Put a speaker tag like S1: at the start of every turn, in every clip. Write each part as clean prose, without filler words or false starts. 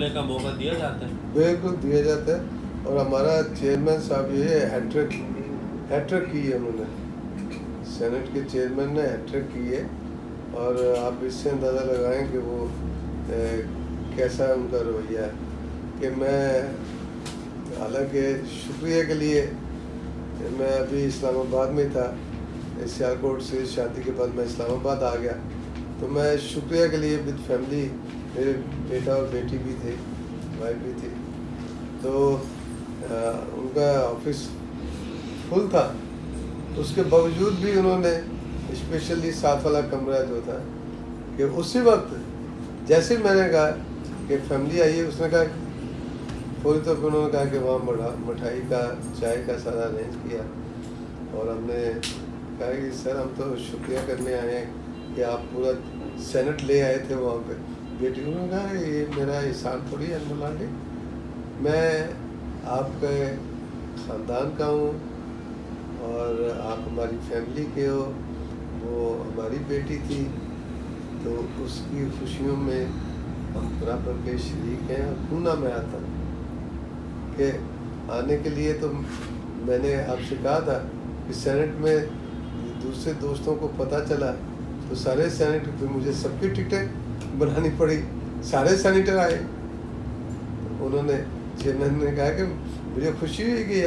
S1: کھولنے کا موقع دیا جاتا ہے؟
S2: بالکل دیا جاتا ہے، اور ہمارا چیئرمین صاحب یہ ہیٹرک کی ہے، انہوں نے سینٹ کے چیئرمین نے ہیٹرک کی ہے، اور آپ اس سے اندازہ لگائیں کہ وہ کیسا ان کا رویہ ہے کہ میں حالانکہ شکریہ کے لیے میں ابھی اسلام آباد میں تھا، سیالکوٹ سے شادی کے بعد میں اسلام آباد آ گیا، تو میں شکریہ کے لیے ود فیملی، میرے بیٹا اور بیٹی بھی تھے، وائف بھی تھی، تو ان کا آفس فل تھا، اس کے باوجود بھی انہوں نے اسپیشلی ساتھ والا کمرہ جو تھا کہ اسی وقت جیسے میں نے کہا کہ فیملی آئی ہے، اس نے کہا فوری طور پہ انہوں نے کہا کہ وہاں مٹھائی کا چائے کا سارا ارینج کیا، اور ہم نے کہا کہ سر ہم تو شکریہ کرنے آئے ہیں کہ آپ پورا سینٹ لے آئے تھے وہاں پہ۔ بیٹی نے کہا یہ میرا احسان تھوڑی ہے مولانا، میں آپ کے خاندان کا ہوں اور آپ ہماری فیملی کے ہو، وہ ہماری بیٹی تھی تو اس کی خوشیوں میں ہم برابر کے شریک ہیں، اور کیوں نہ میں آتا ہوں کہ آنے کے لیے تو میں نے آپ سے کہا تھا کہ سینٹ میں دوسرے دوستوں کو پتہ چلا تو سارے سینٹ پہ مجھے سب کی ٹکٹیں بنانی پڑی، سارے سینیٹر آئے، انہوں نے چیئرمین نے کہا کہ مجھے خوشی ہوئی کہ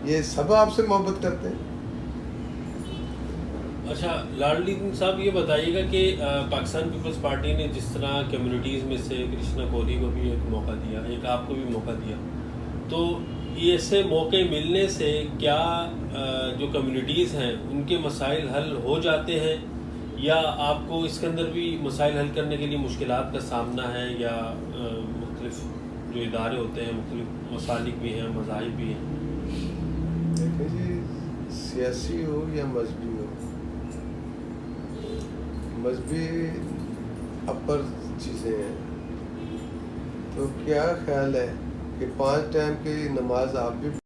S2: یہ سب آپ سے محبت کرتے ہیں۔
S1: اچھا لاڈلی صاحب یہ بتائیے گا کہ پاکستان پیپلز پارٹی نے جس طرح کمیونٹیز میں سے کرشنا کوہلی کو بھی ایک موقع دیا، ایک آپ کو بھی موقع دیا، تو یہ ایسے موقع ملنے سے کیا جو کمیونٹیز ہیں ان کے مسائل حل ہو جاتے ہیں، یا آپ کو اس کے اندر بھی مسائل حل کرنے کے لیے مشکلات کا سامنا ہے، یا مختلف جو ادارے ہوتے ہیں مختلف مسالک بھی ہیں، مذاہب بھی ہیں؟
S2: دیکھیں جی، سیاسی ہو یا مذہبی ہو، مذہبی اپر چیزیں ہیں، تو کیا خیال ہے کہ 5 ٹائم کی نماز آپ بھی